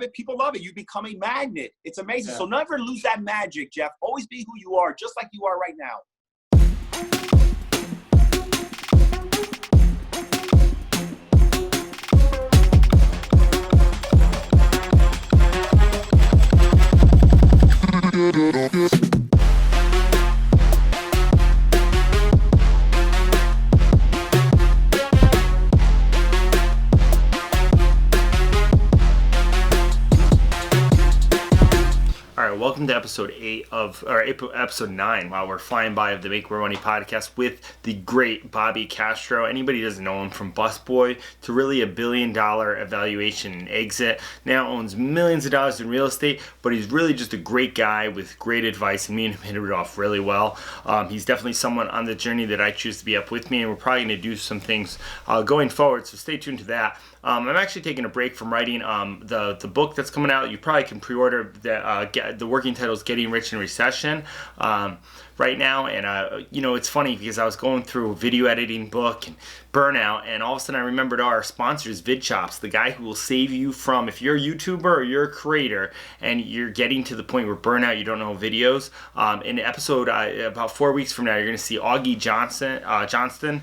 it, people love it. You become a magnet. It's amazing. Yeah. So never lose that magic, Jeff. Always be who you are, just like you are right now. Welcome to episode 9. Wow, we're flying by of the Make More Money podcast with the great Bobby Castro. Anybody who doesn't know him, from Busboy to really $1 billion valuation and exit, now owns millions of dollars in real estate, but he's really just a great guy with great advice, and me and him hit it off really well. He's definitely someone on the journey that I choose to be up with me, and we're probably going to do some things going forward, so stay tuned to that. I'm actually taking a break from writing the book that's coming out. You probably can pre-order the working title is Getting Rich in Recession right now. And, it's funny because I was going through a video editing book and burnout, and all of a sudden I remembered our sponsors, VidChops, the guy who will save you from, if you're a YouTuber or you're a creator and you're getting to the point where burnout, you don't know videos. In the episode about 4 weeks from now, you're going to see Augie Johnston.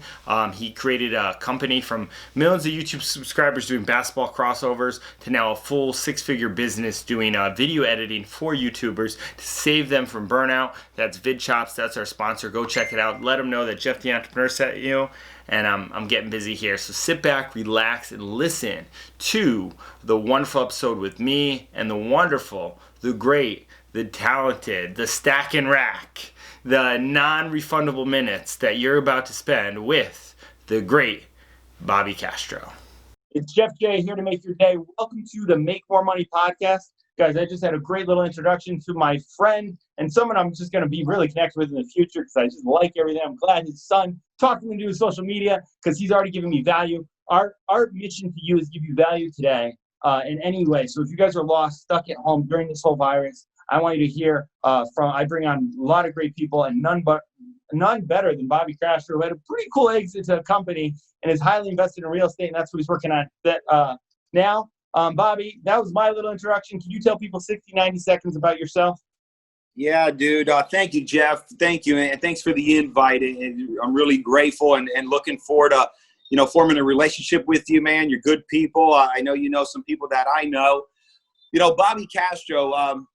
He created a company from millions of YouTube subscribers doing basketball crossovers to now a full six-figure business doing video editing for YouTubers to save them from burnout. That's VidChops. That's our sponsor. Go check it out. Let them know that Jeff the Entrepreneur sent you. And I'm getting busy here. So sit back, relax, and listen to the wonderful episode with me and the wonderful, the great, the talented, the stack and rack, the non-refundable minutes that you're about to spend with the great Bobby Castro. It's Jeff J here to make your day. Welcome to the Make More Money podcast. Guys, I just had a great little introduction to my friend and someone I'm just going to be really connected with in the future because I just like everything. I'm glad his son talked to me to his social media because he's already given me value. Our mission to you is give you value today in any way. So if you guys are lost, stuck at home during this whole virus, I want you to hear I bring on a lot of great people, and none better than Bobby Castro, who had a pretty cool exit to a company and is highly invested in real estate, and that's what he's working on now. Bobby, that was my little introduction. Can you tell people 60, 90 seconds about yourself? Yeah, dude. Thank you, Jeff. Thank you. And thanks for the invite. I'm really grateful and looking forward to, forming a relationship with you, man. You're good people. I know you know some people that I know. Bobby Castro, I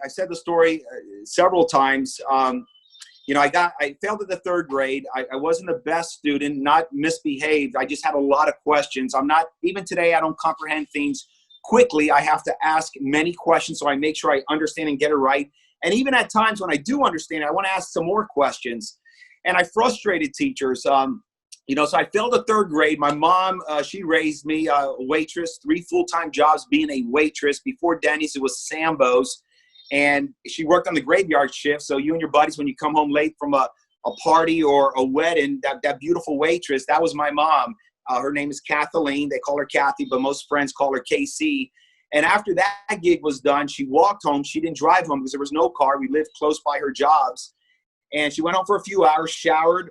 said the story several times. I failed in the third grade. I wasn't the best student, not misbehaved. I just had a lot of questions. Even today, I don't comprehend things quickly. I have to ask many questions so I make sure I understand and get it right. And even at times when I do understand it, I want to ask some more questions. And I frustrated teachers. So I failed the third grade. My mom, she raised me a waitress, 3 full-time jobs being a waitress. Before Denny's, it was Sambo's. And she worked on the graveyard shift. So you and your buddies, when you come home late from a party or a wedding, that beautiful waitress, that was my mom. Her name is Kathleen. They call her Kathy, but most friends call her KC. And after that gig was done, she walked home. She didn't drive home because there was no car. We lived close by her jobs. And she went home for a few hours, showered,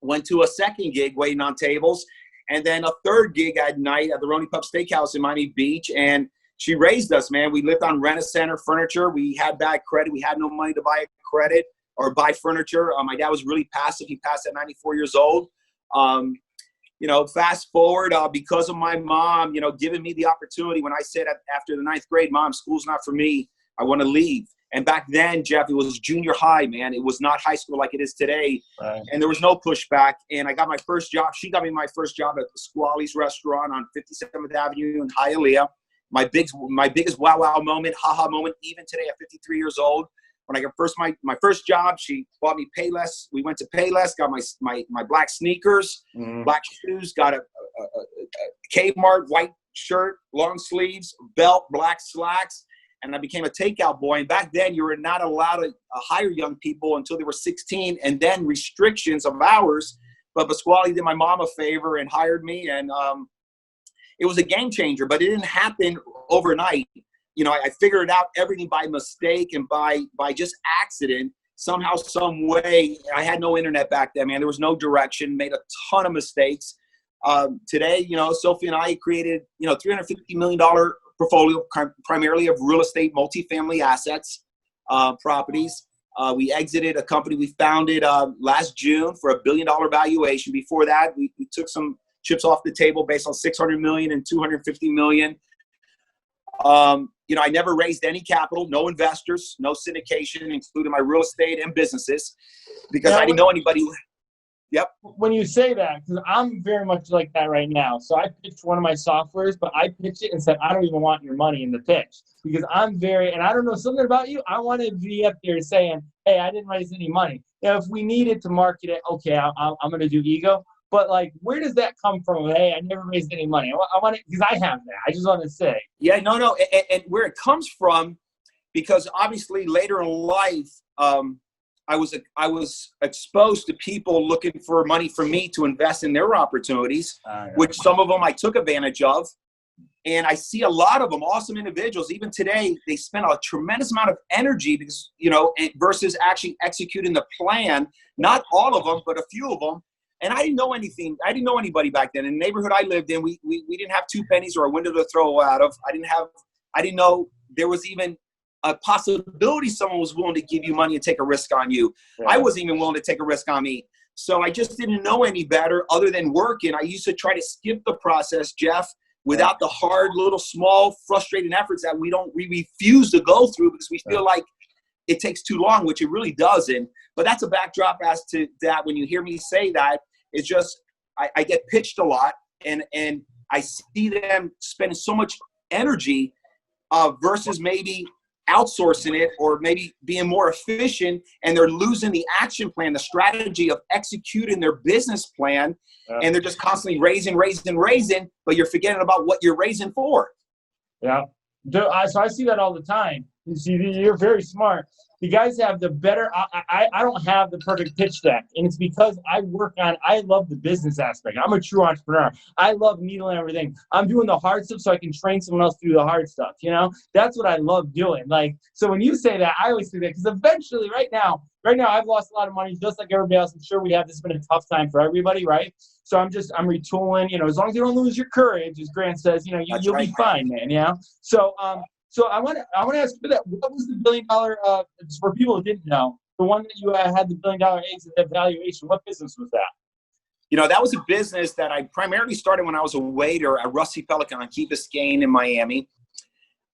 went to a second gig waiting on tables, and then a third gig at night at the Roney Pub Steakhouse in Miami Beach. And she raised us, man. We lived on Rent-A-Center furniture. We had bad credit. We had no money to buy credit or buy furniture. My dad was really passive. He passed at 94 years old. Fast forward, because of my mom, giving me the opportunity when I said after the 9th grade, Mom, school's not for me. I want to leave. And back then, Jeff, it was junior high, man. It was not high school like it is today. Right. And there was no pushback. And I got my first job. She got me my first job at the Squally's restaurant on 57th Avenue in Hialeah. My biggest wow moment, haha moment, even today at 53 years old. When I got my first job, she bought me Payless. We went to Payless, got my black sneakers, black shoes, got a Kmart white shirt, long sleeves, belt, black slacks, and I became a takeout boy. And back then, you were not allowed to hire young people until they were 16, and then restrictions of hours. But Pasquale did my mom a favor and hired me, and it was a game changer. But it didn't happen overnight. I figured out everything by mistake and by just accident. Somehow, some way, I had no internet back then, man. There was no direction, made a ton of mistakes. Today, Sophie and I created, $350 million portfolio primarily of real estate, multifamily assets, properties. We exited a company we founded last June for $1 billion valuation. Before that, we took some chips off the table based on $600 million and $250 million. I never raised any capital, no investors, no syndication, including my real estate and businesses, because I didn't know anybody. Yep. When you say that, because I'm very much like that right now. So I pitched one of my softwares, but I pitched it and said, I don't even want your money in the pitch, because and I don't know, something about you, I want to be up there saying, hey, I didn't raise any money. Now, if we needed to market it, okay, I'm going to do ego. But like, where does that come from? Hey, I never raised any money. I want it because I have that. I just want to say. Yeah, no. And where it comes from, because obviously later in life, I was exposed to people looking for money from me to invest in their opportunities, which some of them I took advantage of. And I see a lot of them, awesome individuals. Even today, they spend a tremendous amount of energy because, versus actually executing the plan. Not all of them, but a few of them. And I didn't know anything. I didn't know anybody back then. In the neighborhood I lived in, we didn't have 2 pennies or a window to throw out of. I didn't know there was even a possibility someone was willing to give you money and take a risk on you. Yeah. I wasn't even willing to take a risk on me. So I just didn't know any better other than working. I used to try to skip the process, Jeff, without the hard, little, small, frustrating efforts that we refuse to go through because we feel like it takes too long, which it really doesn't. But that's a backdrop as to that. When you hear me say that, it's just I get pitched a lot, and I see them spending so much energy versus maybe outsourcing it or maybe being more efficient, and they're losing the action plan, the strategy of executing their business plan, and they're just constantly raising, but you're forgetting about what you're raising for. Yeah. So I see that all the time. You see, you're very smart. The guys have the better, I don't have the perfect pitch deck. And it's because I love the business aspect. I'm a true entrepreneur. I love needling everything. I'm doing the hard stuff so I can train someone else to do the hard stuff. That's what I love doing. Like, so when you say that, I always say that because eventually right now, I've lost a lot of money just like everybody else. I'm sure this has been a tough time for everybody, right? So I'm retooling, as long as you don't lose your courage, as Grant says, you'll be fine, man. So I want to ask you that. What was the $1 billion, for people who didn't know, the one that you had the $1 billion exit, that valuation, what business was that? That was a business that I primarily started when I was a waiter at Rusty Pelican on Key Biscayne in Miami.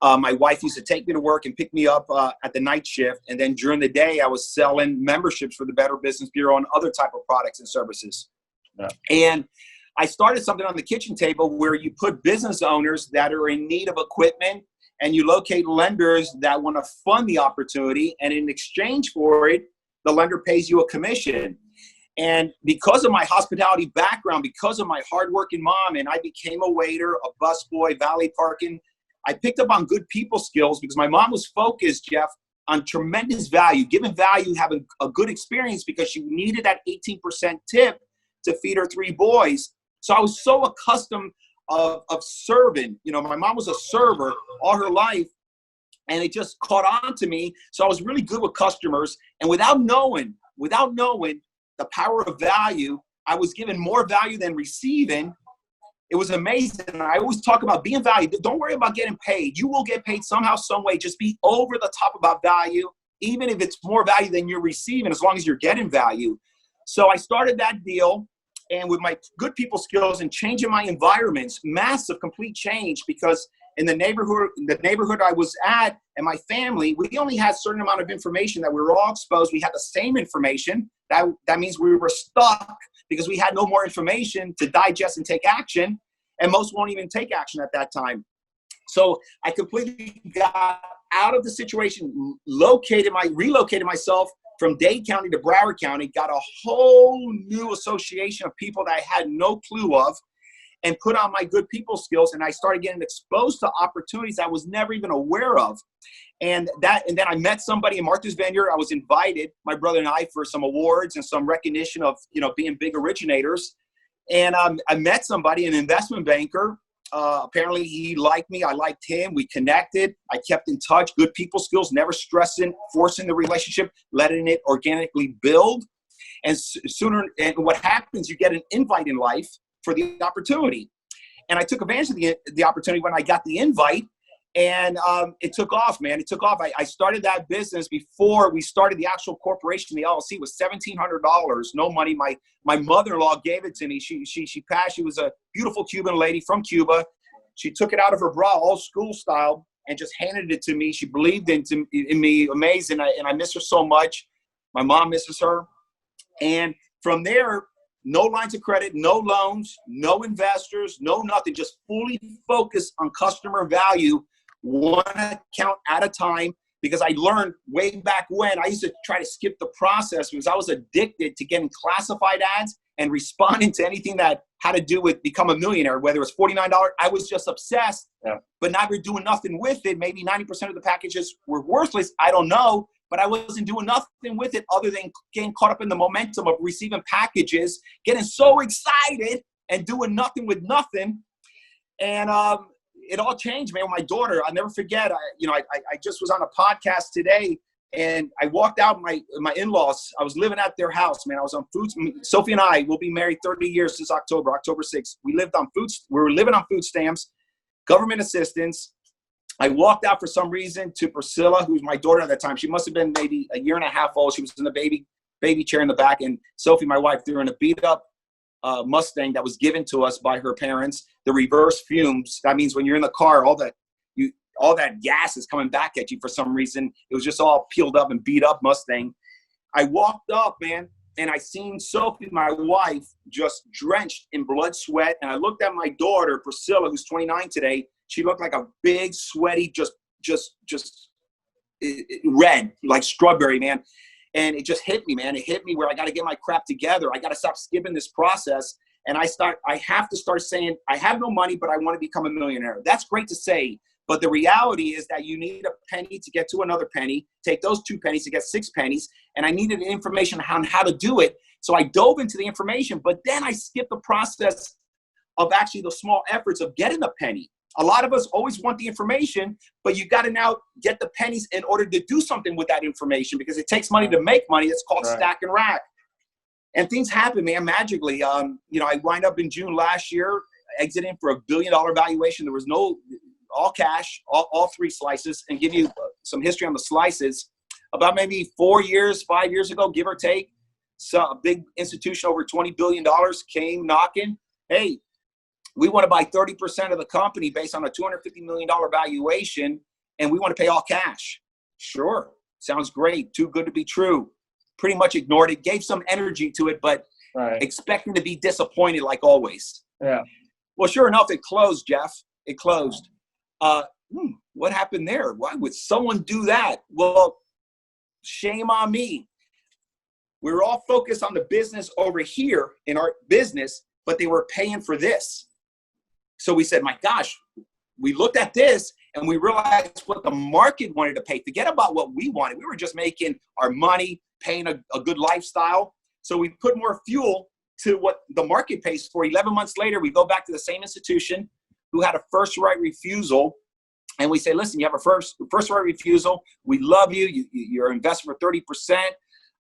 My wife used to take me to work and pick me up at the night shift. And then during the day, I was selling memberships for the Better Business Bureau and other type of products and services. Yeah. And I started something on the kitchen table where you put business owners that are in need of equipment, and you locate lenders that want to fund the opportunity. And in exchange for it, the lender pays you a commission. And because of my hospitality background, because of my hardworking mom, and I became a waiter, a busboy, valet parking, I picked up on good people skills because my mom was focused, Jeff, on tremendous value, giving value, having a good experience because she needed that 18% tip to feed her 3 boys. So I was so accustomed of serving. My mom was a server all her life, and it just caught on to me. So I was really good with customers, and without knowing the power of value, I was giving more value than receiving. It was amazing. I always talk about being valued. Don't worry about getting paid. You will get paid somehow, some way. Just be over the top about value, even if it's more value than you're receiving, as long as you're getting value. So I started that deal. And with my good people skills and changing my environments, massive, complete change, because in the neighborhood I was at and my family, we only had a certain amount of information that we were all exposed. We had the same information. That means we were stuck because we had no more information to digest and take action. And most won't even take action at that time. So I completely got out of the situation, relocated myself from Dade County to Broward County, got a whole new association of people that I had no clue of, and put on my good people skills. And I started getting exposed to opportunities I was never even aware of. And then I met somebody in Martha's Vineyard. I was invited, my brother and I, for some awards and some recognition of, being big originators. And I met somebody, an investment banker. Apparently he liked me. I liked him. We connected. I kept in touch. Good people skills, never stressing, forcing the relationship, letting it organically build. And and what happens, you get an invite in life for the opportunity. And I took advantage of the opportunity when I got the invite. And it took off, man. It took off. I started that business before we started the actual corporation. The LLC was $1,700, no money. My mother-in-law gave it to me. She passed. She was a beautiful Cuban lady from Cuba. She took it out of her bra, old school style, and just handed it to me. She believed in me, amazing. And I miss her so much. My mom misses her. And from there, no lines of credit, no loans, no investors, no nothing. Just fully focused on customer value, one account at a time. Because I learned way back when I used to try to skip the process because I was addicted to getting classified ads and responding to anything that had to do with become a millionaire, whether it was $49. I was just obsessed, but now we're doing nothing with it. Maybe 90% of the packages were worthless. I don't know, but I wasn't doing nothing with it other than getting caught up in the momentum of receiving packages, getting so excited and doing nothing with nothing. And it all changed, man. With my daughter, I'll never forget. I just was on a podcast today, and I walked out my in-laws. I was living at their house, man. I was on food. Sophie and I will be married 30 years this October 6th. We were living on food stamps, government assistance. I walked out for some reason to Priscilla, who's my daughter at that time. She must have been maybe a year and a half old. She was in the baby chair in the back, and Sophie, my wife, threw in a beat up Mustang that was given to us by her parents. The reverse fumes. That means when you're in the car, all that gas is coming back at you for some reason. It was just all peeled up and beat up Mustang. I walked up, man, and I seen Sophie, my wife, just drenched in blood, sweat. And I looked at my daughter, Priscilla, who's 29 today. She looked like a big, sweaty, just red, like strawberry, man. And it just hit me, man. It hit me where I got to get my crap together. I got to stop skipping this process. And I have to start saying, I have no money, but I want to become a millionaire. That's great to say. But the reality is that you need a penny to get to another penny, take those 2 pennies to get 6 pennies. And I needed information on how to do it. So I dove into the information, but then I skipped the process of actually the small efforts of getting the penny. A lot of us always want the information, but you got to now get the pennies in order to do something with that information because it takes money to make money. It's called stack and rack. And things happen, man, magically. I wind up in June last year, exiting for $1 billion valuation. There was no all cash, all 3 slices, and give you some history on the slices. About maybe 5 years ago, give or take, a big institution over $20 billion came knocking. Hey, we want to buy 30% of the company based on a $250 million valuation, and we want to pay all cash. Sure. Sounds great. Too good to be true. Pretty much ignored it. Gave some energy to it, but expecting to be disappointed like always. Yeah. Well, sure enough, it closed, Jeff. It closed. What happened there? Why would someone do that? Well, shame on me. We were all focused on the business over here in our business, but they were paying for this. So we said, my gosh, we looked at this and we realized what the market wanted to pay. Forget about what we wanted. We were just making our money, paying a good lifestyle. So we put more fuel to what the market pays for. 11 months later, we go back to the same institution who had a first right refusal. And we say, listen, you have a first right refusal. We love you. You're investing for 30%,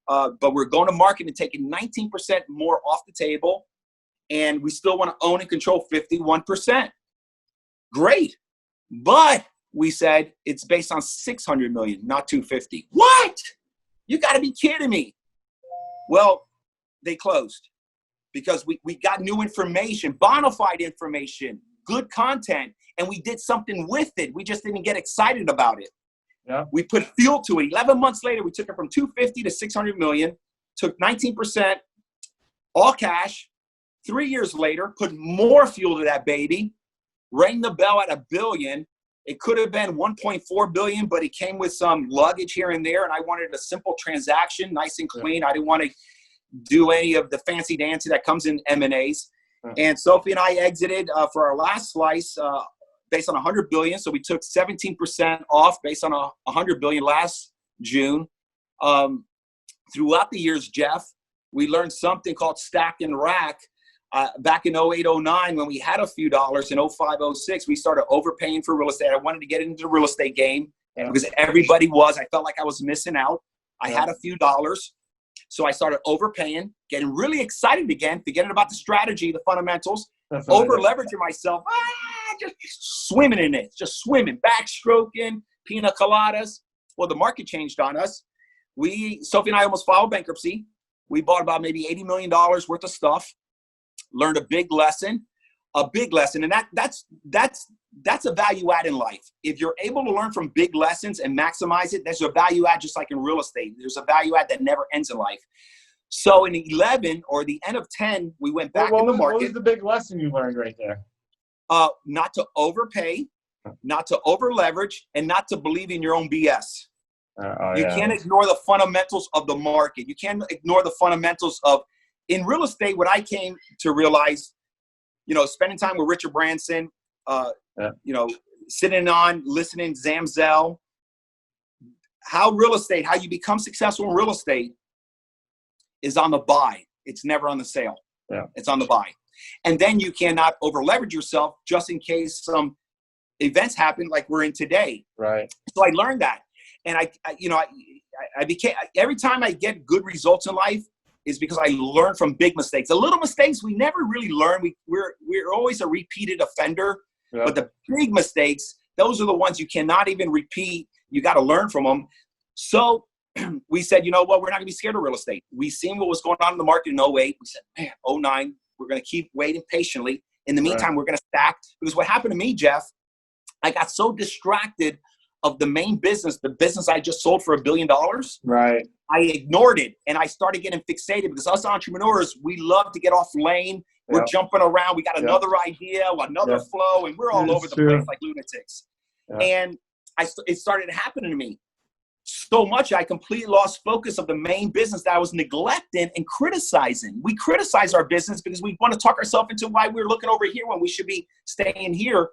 but we're going to market and taking 19% more off the table. And we still want to own and control 51%. Great. But we said it's based on 600 million, not 250. What? You got to be kidding me. Well, they closed because we got new information, bona fide information, good content, and we did something with it. We just didn't get excited about it. Yeah. We put fuel to it. 11 months later, we took it from 250 to 600 million, took 19%, all cash. 3 years later, put more fuel to that baby, rang the bell at $1 billion. It could have been 1.4 billion, but it came with some luggage here and there. And I wanted a simple transaction, nice and clean. I didn't want to do any of the fancy dancing that comes in M&As. And Sophie and I exited for our last slice based on 100 billion. So we took 17% off based on 100 billion last June. Throughout the years, Jeff, we learned something called stack and rack. Back in 08, 09, when we had a few dollars, in 05, 06, we started overpaying for real estate. I wanted to get into the real estate game because everybody was. I felt like I was missing out. I had a few dollars. So I started overpaying, getting really excited again, forgetting about the strategy, the fundamentals, over-leveraging myself. just swimming in it, just swimming, backstroking, pina coladas. Well, the market changed on us. Sophie and I almost filed bankruptcy. We bought about maybe $80 million worth of stuff, learned a big lesson. And that's a value add in life. If you're able to learn from big lessons and maximize it, there's a value add just like in real estate. There's a value add that never ends in life. So in 11 or the end of 10, we went back in the market. What was the big lesson you learned right there? Not to overpay, not to over leverage, and not to believe in your own BS. You can't ignore the fundamentals of the market. You can't ignore the fundamentals of, in real estate, what I came to realize, spending time with Richard Branson, sitting on, listening to Zamzel, how you become successful in real estate is on the buy. It's never on the sale. Yeah. It's on the buy. And then you cannot over leverage yourself just in case some events happen like we're in today. Right. So I learned that. And I became, every time I get good results in life is because I learn from big mistakes. The little mistakes we never really learn. We're always a repeated offender. Yeah. But the big mistakes, those are the ones you cannot even repeat. You got to learn from them. So we said, you know what, we're not gonna be scared of real estate. We seen what was going on in the market in 08. We said, man, 09, we're gonna keep waiting patiently. In the meantime, we're gonna stack. Because what happened to me, Jeff, I got so distracted of the main business, the business I just sold for $1 billion. Right. I ignored it and I started getting fixated because us entrepreneurs, we love to get off lane. We're jumping around. We got another idea, another flow, and we're all over the place like lunatics. Yeah. And it started happening to me so much. I completely lost focus of the main business that I was neglecting and criticizing. We criticize our business because we want to talk ourselves into why we're looking over here when we should be staying here.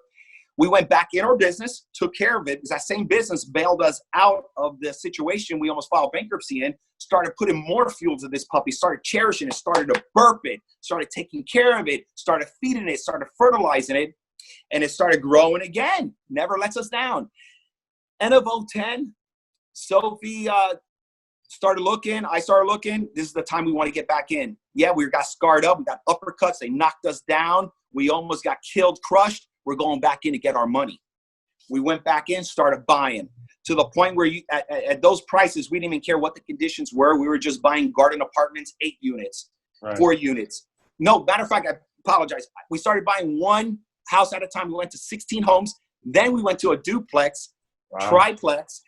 We went back in our business, took care of it, because that same business bailed us out of the situation we almost filed bankruptcy in, started putting more fuel to this puppy, started cherishing it, started to burp it, started taking care of it, started feeding it, started fertilizing it, and it started growing again. Never lets us down. End of 2010, Sophie started looking. I started looking. This is the time we want to get back in. Yeah, we got scarred up. We got uppercuts. They knocked us down. We almost got killed, crushed. We're going back in to get our money. We went back in, started buying to the point where at those prices, we didn't even care what the conditions were. We were just buying garden apartments, 8 units, 4 units. No, matter of fact, I apologize. We started buying one house at a time. We went to 16 homes. Then we went to a duplex, triplex.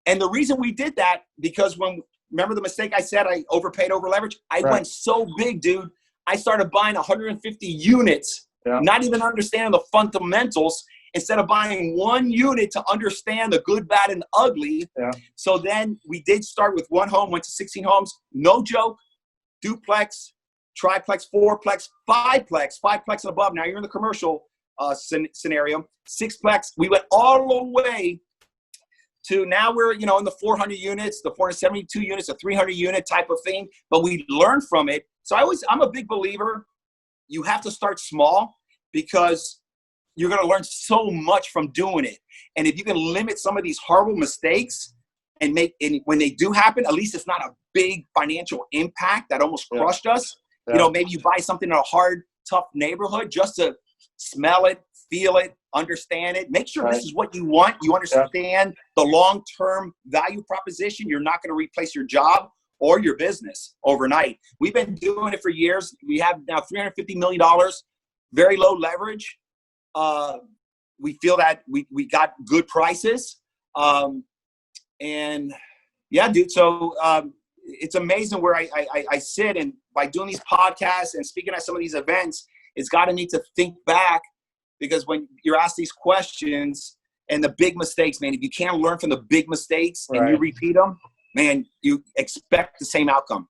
And the reason we did that, because remember the mistake I said, I overpaid, over leveraged? I went so big, dude. I started buying 150 units. Yeah. Not even understanding the fundamentals, instead of buying 1 unit to understand the good, bad, and ugly. Yeah. So then we did start with 1 home, went to 16 homes. No joke. Duplex, triplex, 4plex, 5plex, 5plex and above. Now you're in the commercial scenario. 6plex. We went all the way to now we're, in the 400 units, the 472 units, a 300 unit type of thing. But we learned from it. So I'm a big believer. You have to start small because you're going to learn so much from doing it. And if you can limit some of these horrible mistakes and when they do happen, at least it's not a big financial impact that almost crushed us. Yeah. Maybe you buy something in a hard, tough neighborhood just to smell it, feel it, understand it. Make sure this is what you want. You understand the long-term value proposition. You're not going to replace your job or your business overnight. We've been doing it for years. We have now $350 million, very low leverage. We feel that we got good prices. And yeah, dude, so it's amazing where I sit, and by doing these podcasts and speaking at some of these events, it's got to need to think back, because when you're asked these questions and the big mistakes, man, if you can't learn from the big mistakes and you repeat them, man, you expect the same outcome.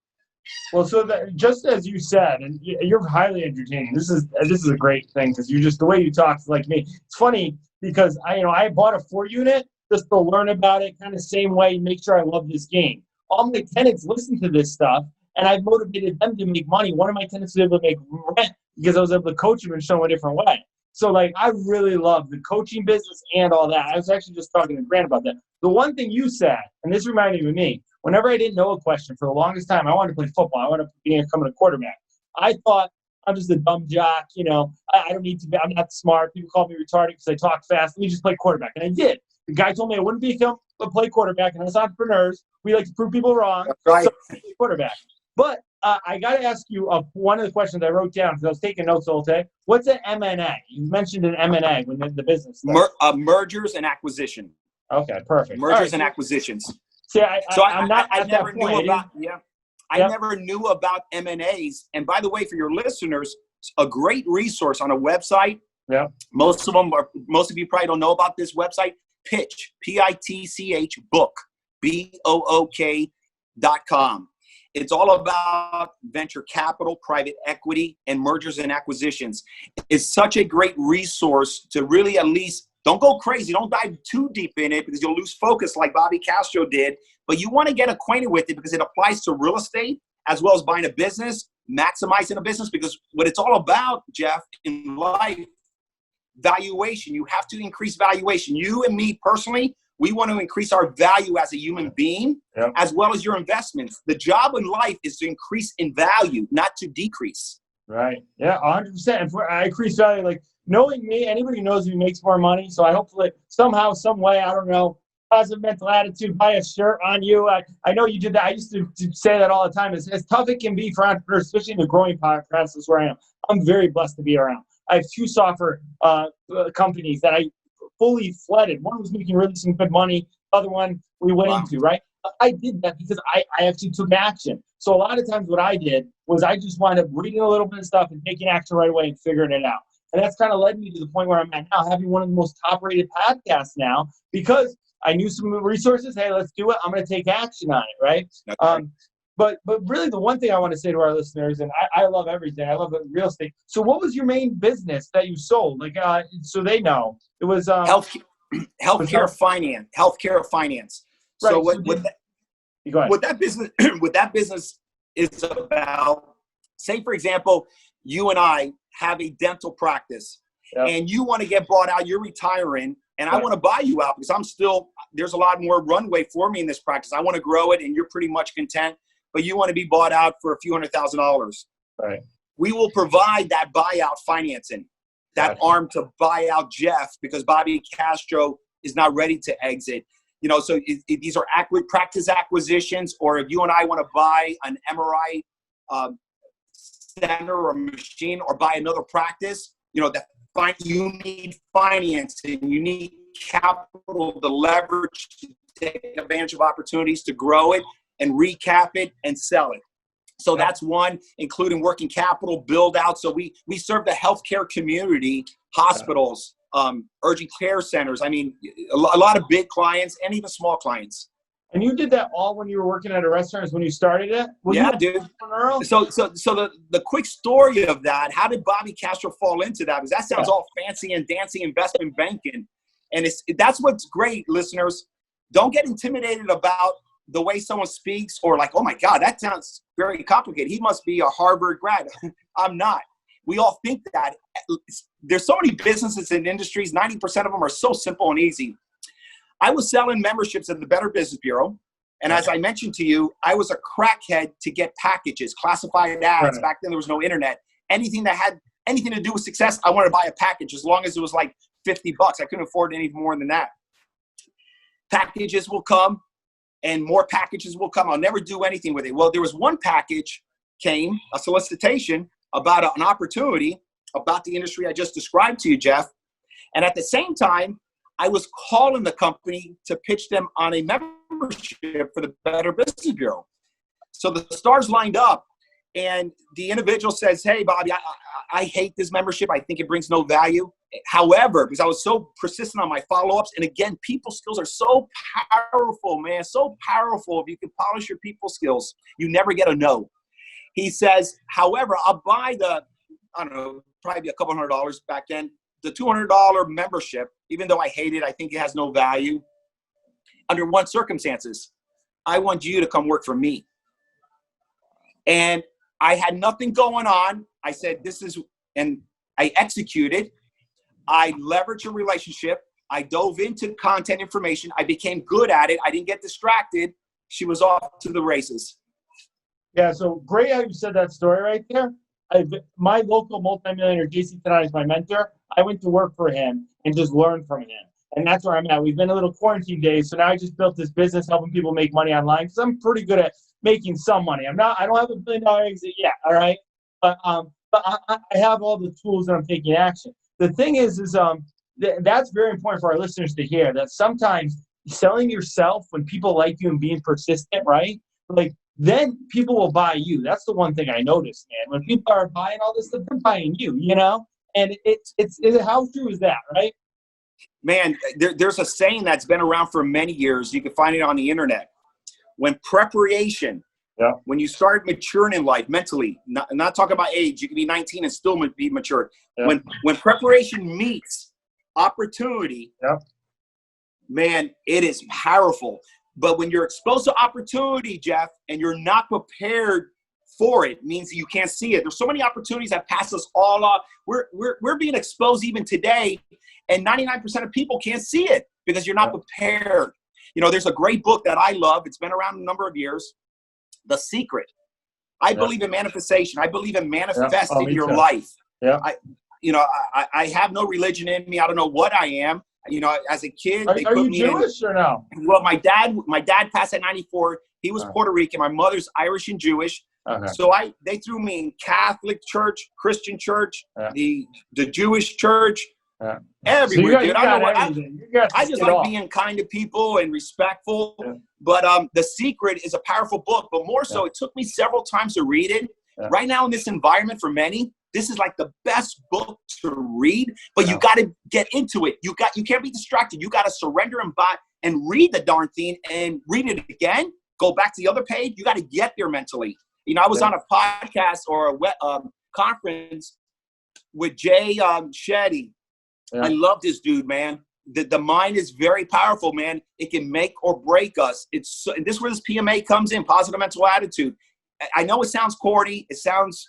Well, so just as you said, and you're highly entertaining. This is a great thing, because the way you talk is like me. It's funny because I bought a 4 unit just to learn about it, kind of same way, make sure I love this game. All my tenants listen to this stuff, and I've motivated them to make money. One of my tenants was able to make rent because I was able to coach them and show them a different way. So I really love the coaching business and all that. I was actually just talking to Grant about that. The one thing you said, and this reminded me of me, whenever I didn't know a question for the longest time, I wanted to play football. I wanted to become a quarterback. I thought I'm just a dumb jock. I don't need to be. I'm not smart. People call me retarded because I talk fast. Let me just play quarterback, and I did. The guy told me I wouldn't become a play quarterback, and as entrepreneurs, we like to prove people wrong. That's right. So I play quarterback. But I got to ask you one of the questions I wrote down because I was taking notes all day. What's an M&A? You mentioned an M&A when the business mergers and acquisition. Okay, perfect. Mergers and acquisitions. See, I'm not at that point. I never knew about M&As. And by the way, for your listeners, a great resource on a website. Yeah. Most of you probably don't know about this website. Pitch, Pitch, book, BOOK.com. It's all about venture capital, private equity, and mergers and acquisitions. It's such a great resource to really at least don't go crazy. Don't dive too deep in it because you'll lose focus like Bobby Castro did. But you want to get acquainted with it because it applies to real estate as well as buying a business, maximizing a business. Because what it's all about, Jeff, in life, valuation. You have to increase valuation. You and me personally, we want to increase our value as a human being, as well as your investments. The job in life is to increase in value, not to decrease. Right. Yeah, 100%. And I increase value, like knowing me, anybody who knows me makes more money. So I hopefully somehow, some way, I don't know, positive mental attitude, buy a shirt on you. I know you did that. I used to say that all the time. As tough it can be for entrepreneurs, especially in the growing process where I am. I'm very blessed to be around. I have two software companies that I fully flooded. One was making really some good money. The other one we went into, right? I did that because I actually took action. So a lot of times what I did was I just wound up reading a little bit of stuff and taking action right away and figuring it out. And that's kind of led me to the point where I'm at now, having one of the most top-rated podcasts now because I knew some resources. Hey, let's do it. I'm going to take action on it, right? But really the one thing I want to say to our listeners, and I love everything. I love real estate. So what was your main business that you sold? Like, so they know. It was healthcare finance. Healthcare finance. Right. So what that business is about, say for example, you and I have a dental practice and you want to get bought out, you're retiring, and I want to buy you out because there's a lot more runway for me in this practice. I want to grow it and you're pretty much content, but you want to be bought out for a few $100,000. Right. We will provide that buyout financing, that arm to buy out Jeff because Bobby Castro is not ready to exit. So these are practice acquisitions, or if you and I want to buy an MRI center or machine or buy another practice, you need financing, you need capital to leverage to take advantage of opportunities to grow it and recap it and sell it. So that's one, including working capital, build out. So we serve the healthcare community, hospitals, urgent care centers. I mean, a lot of big clients and even small clients. And you did that all when you were working at a restaurant, when you started it? Dude. So the quick story of that, how did Bobby Castro fall into that? Because that sounds all fancy and dancy investment banking. And that's what's great, listeners. Don't get intimidated about the way someone speaks or like, oh my God, that sounds very complicated. He must be a Harvard grad. I'm not. We all think that. There's so many businesses and industries, 90% of them are so simple and easy. I was selling memberships at the Better Business Bureau. And as I mentioned to you, I was a crackhead to get packages, classified ads. Back then, there was no internet. Anything that had anything to do with success, I wanted to buy a package as long as it was like $50. I couldn't afford any more than that. Packages will come and more packages will come. I'll never do anything with it. Well, there was one package came, a solicitation about an opportunity about the industry I just described to you, Jeff. And at the same time, I was calling the company to pitch them on a membership for the Better Business Bureau. So the stars lined up and the individual says, hey, Bobby, I hate this membership. I think it brings no value. However, because I was so persistent on my follow-ups, and again, people skills are so powerful, man, so powerful. If you can polish your people skills, you never get a no. He says, however, I'll buy probably a couple $100 back then, the $200 membership, even though I hate it, I think it has no value. Under one circumstances, I want you to come work for me. And I had nothing going on. I said, and I executed. I leveraged a relationship. I dove into content information. I became good at it. I didn't get distracted. She was off to the races. Yeah, so great how you said that story right there. my local multimillionaire, JC Tenai, is my mentor. I went to work for him and just learned from him. And that's where I'm at. We've been a little quarantine days, so now I just built this business helping people make money online because I'm pretty good at making some money. I don't have $1 billion exit yet, all right? But I have all the tools and I'm taking action. The thing is that's very important for our listeners to hear, that sometimes selling yourself when people like you and being persistent, right? Like, then people will buy you. That's the one thing I noticed, man. When people are buying all this stuff, they're buying you, you know? And it's how true is that, right? Man, there's a saying that's been around for many years. You can find it on the internet. When preparation, when you start maturing in life mentally, not talking about age, you can be 19 and still be mature. Yeah. When preparation meets opportunity, man, it is powerful. But when you're exposed to opportunity, Jeff, and you're not prepared for it, means you can't see it. There's so many opportunities that pass us all off. We're being exposed even today, and 99% of people can't see it because you're not prepared. You know, there's a great book that I love. It's been around a number of years. The Secret. I believe in manifestation. I believe in manifesting your life. Yeah. I have no religion in me. I don't know what I am. You know, as a kid, are you Jewish or no? Well, my dad passed at 94. He was Puerto Rican. My mother's Irish and Jewish. So they threw me in Catholic church, Christian church, the Jewish church, everywhere, dude. I just like being kind to people and respectful. But The Secret is a powerful book. But more so, it took me several times to read it. Right now in this environment, for many, this is like the best book to read. But you got to get into it. You can't be distracted. You got to surrender and read the darn thing and read it again. Go back to the other page. You got to get there mentally. You know, I was on a podcast or a conference with Jay Shetty. I love this dude, man. The mind is very powerful, man. It can make or break us. And this is where this PMA comes in, positive mental attitude. I know it sounds corny. It sounds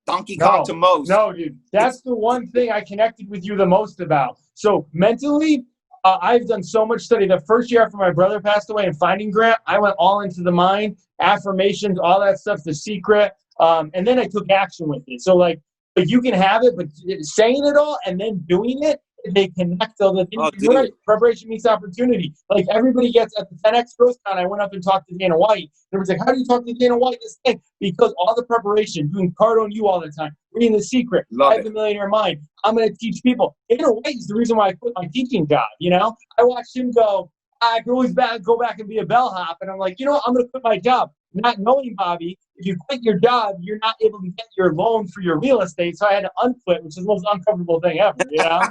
Donkey Kong to most. No, dude. That's the one thing I connected with you the most about. So mentally, I've done so much study. The first year after my brother passed away in Finding Grant, I went all into the mind, affirmations, all that stuff, The Secret. And then I took action with it. So like you can have it, but saying it all and then doing it, they connect all the things. You're right. Preparation meets opportunity. Like everybody gets at the 10X Growth Con, I went up and talked to Dana White. There was like, how do you talk to Dana White this thing? Because all the preparation, doing Card on You all the time, reading The Secret, I have the Millionaire Mind. I'm going to teach people. Dana White is the reason why I quit my teaching job. You know, I watched him go, I can always go back and be a bellhop. And I'm like, you know what? I'm going to quit my job. Not knowing, Bobby, if you quit your job, you're not able to get your loan for your real estate. So I had to unquit, which is the most uncomfortable thing ever, you know?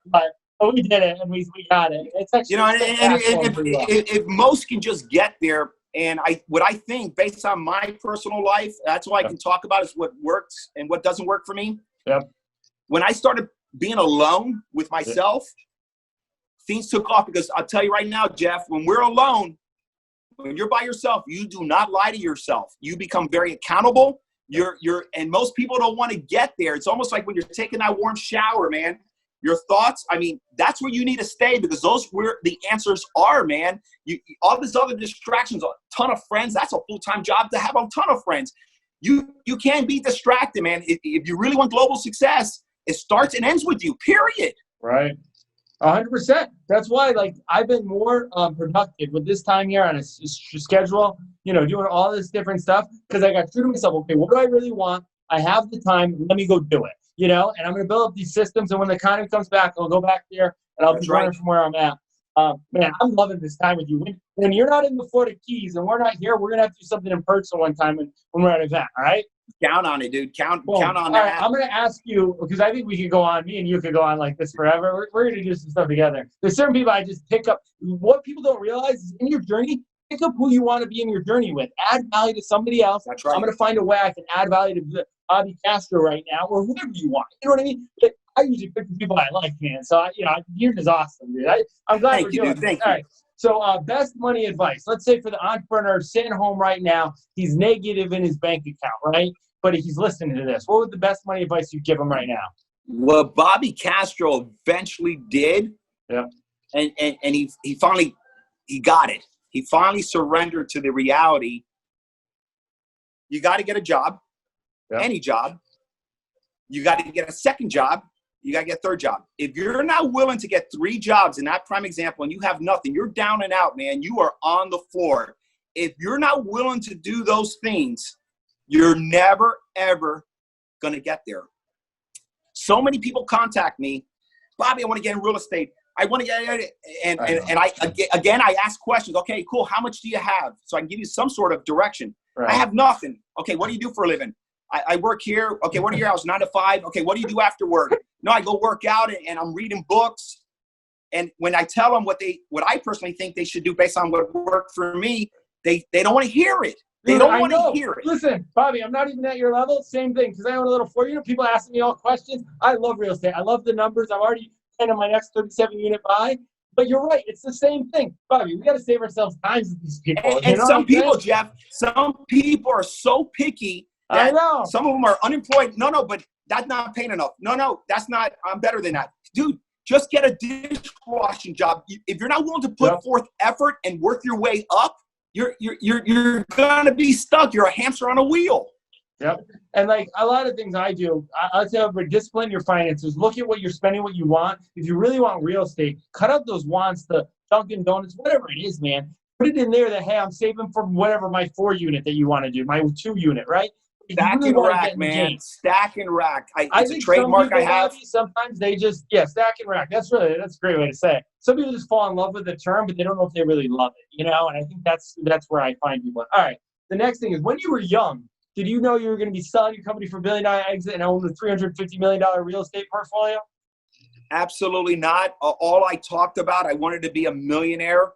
But we did it, and we got it. It's actually, if most can just get there, and what I think, based on my personal life, that's why I can talk about is what works and what doesn't work for me. Yep. When I started being alone with myself, things took off, because I'll tell you right now, Jeff, when we're alone, when you're by yourself, you do not lie to yourself. You become very accountable. And most people don't want to get there. It's almost like when you're taking that warm shower, man. Your thoughts, I mean, that's where you need to stay, because those where the answers are, man. All these other distractions, a ton of friends, that's a full-time job to have a ton of friends. You can't be distracted, man. If you really want global success, it starts and ends with you, period. Right. 100%. That's why, like, I've been more productive with this time here on a schedule, you know, doing all this different stuff, because I got true to myself. Okay, what do I really want? I have the time. Let me go do it. You know, and I'm going to build up these systems, and when the economy comes back, I'll go back there, and I'll be running from where I'm at. Man, I'm loving this time with you. When you're not in the Florida Keys and we're not here, we're going to have to do something in person one time when we're at an event, all right? Count on it, dude. Count on that. Right, I'm going to ask you, because I think we could go on, me and you could go on like this forever. We're going to do some stuff together. There's certain people I just pick up. What people don't realize is in your journey, pick up who you want to be in your journey with. Add value to somebody else. That's right. I'm going to find a way I can add value to Bobby Castro right now, or whoever you want. You know what I mean? But I usually pick the people I like, man. So, yours is awesome, dude. I'm glad we're doing it. All right. So, best money advice. Let's say for the entrepreneur sitting home right now, he's negative in his bank account, right? But he's listening to this. What would the best money advice you give him right now? What Bobby Castro eventually did, and he finally got it. He finally surrendered to the reality. You got to get a job. Any job, You got to get a second job. You got to get a third job. If you're not willing to get 3 jobs in that prime example and you have nothing, you're down and out, man. You are on the floor. If you're not willing to do those things, you're never, ever going to get there. So many people contact me, Bobby, I want to get in real estate. I want to get, and I ask questions. Okay, cool. How much do you have? So I can give you some sort of direction. Right. I have nothing. Okay, what do you do for a living? I work here. Okay, what are your hours? 9 to 5. Okay, what do you do after work? No, I go work out and I'm reading books. And when I tell them what I personally think they should do based on what worked for me, they don't want to hear it. They don't want to hear it. Listen, Bobby, I'm not even at your level. Same thing, because I own a little 4-unit. People asking me all questions. I love real estate. I love the numbers. I'm already kind of my next 37-unit buy. But you're right. It's the same thing. Bobby, we got to save ourselves time with these people. And some people, Jeff, some people are so picky. I know. Some of them are unemployed. No, but that's not paying enough. No, that's not. I'm better than that. Dude, just get a dishwashing job. If you're not willing to put forth effort and work your way up, you're gonna be stuck. You're a hamster on a wheel. Yep. And like a lot of things I do, I'll tell everybody, discipline your finances. Look at what you're spending, what you want. If you really want real estate, cut out those wants, the Dunkin' Donuts, whatever it is, man. Put it in there that, hey, I'm saving for whatever my 4-unit that you want to do, my 2-unit, right? Stack and rack, man. Stack and rack. It's a trademark I have. Sometimes they just, stack and rack. That's a great way to say it. Some people just fall in love with the term, but they don't know if they really love it, And I think that's where I find people. All right. The next thing is, when you were young, did you know you were going to be selling your company for $1 billion exit and own a $350 million real estate portfolio? Absolutely not. All I talked about, I wanted to be a millionaire.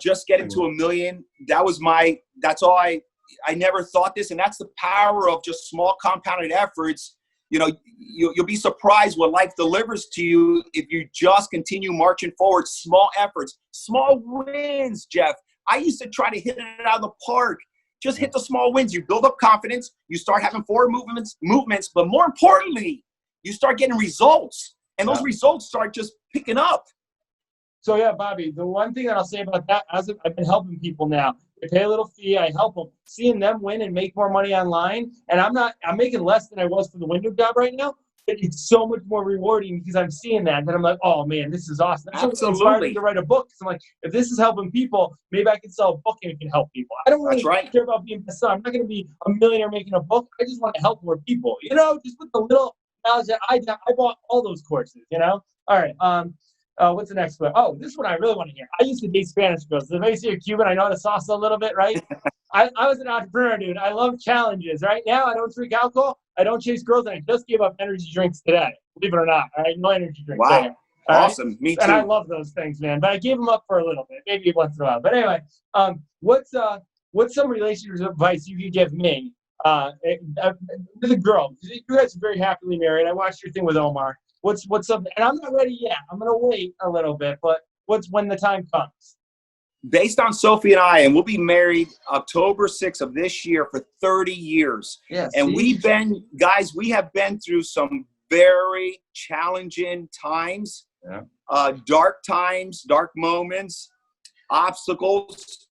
Just getting to $1 million. That's all I never thought this. And that's the power of just small compounded efforts. You'll be surprised what life delivers to you if you just continue marching forward. Small efforts, small wins, Jeff. I used to try to hit it out of the park. Just hit the small wins. You build up confidence. You start having forward movements. But more importantly, you start getting results. And those results start just picking up. So, Bobby, the one thing that I'll say about that, as I've been helping people now, I pay a little fee. I help them. Seeing them win and make more money online. And I'm making less than I was for the window job right now. But it's so much more rewarding because I'm seeing that. And I'm like, oh, man, this is awesome. That's what inspired me to write a book. Because I'm like, if this is helping people, maybe I can sell a book and it can help people. I don't really care about being best seller. I'm not going to be a millionaire making a book. I just want to help more people. Just with the little knowledge that I bought all those courses, All right. What's the next one? Oh, this one I really want to hear. I used to date Spanish girls. So if I see a Cuban, I know how to sauce a little bit, right? I was an entrepreneur, dude. I love challenges. Right now, I don't drink alcohol. I don't chase girls, and I just gave up energy drinks today. Believe it or not. All right, no energy drinks. Wow, awesome. Right? Me too. And I love those things, man. But I gave them up for a little bit, maybe once in a while. But anyway, what's some relationship advice you could give me with a girl? You guys are very happily married. I watched your thing with Omar. What's up? And I'm not ready yet. I'm going to wait a little bit, but what's when the time comes? Based on Sophie and I, and we'll be married October 6th of this year for 30 years. Yes. And we have been through some very challenging times, dark times, dark moments, obstacles.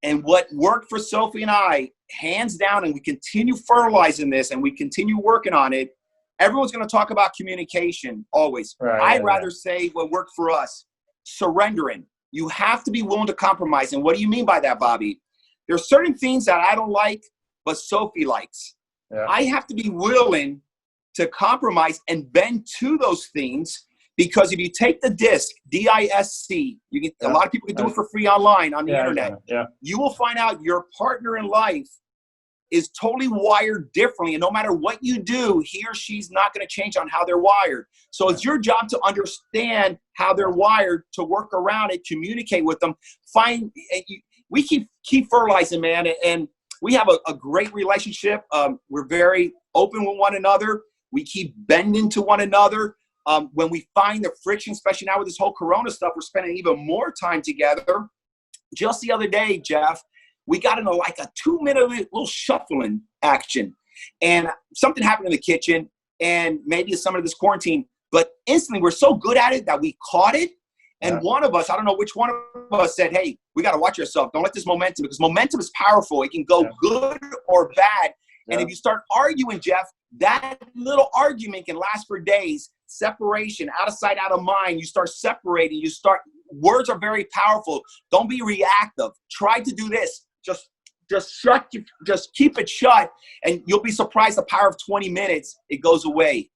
And what worked for Sophie and I, hands down, and we continue fertilizing this and we continue working on it. Everyone's going to talk about communication always. I'd rather say what worked for us, surrendering. You have to be willing to compromise. And what do you mean by that, Bobby? There are certain things that I don't like, but Sophie likes. Yeah. I have to be willing to compromise and bend to those things, because if you take the DISC, D-I-S-C, a lot of people can do it for free online on the internet. You will find out your partner in life is totally wired differently. And no matter what you do, he or she's not going to change on how they're wired. So it's your job to understand how they're wired, to work around it, communicate with them. We keep fertilizing, man. And we have a great relationship. We're very open with one another. We keep bending to one another. When we find the friction, especially now with this whole Corona stuff, we're spending even more time together. Just the other day, Jeff, we got into like a 2-minute little shuffling action, and something happened in the kitchen, and maybe it's some of this quarantine, but instantly we're so good at it that we caught it. And one of us, I don't know which one of us, said, hey, we got to watch ourselves. Don't let this momentum, because momentum is powerful. It can go good or bad. And if you start arguing, Jeff, that little argument can last for days. Separation, out of sight, out of mind. You start separating. Words are very powerful. Don't be reactive. Try to do this. Just keep it shut, and you'll be surprised the power of 20 minutes, it goes away.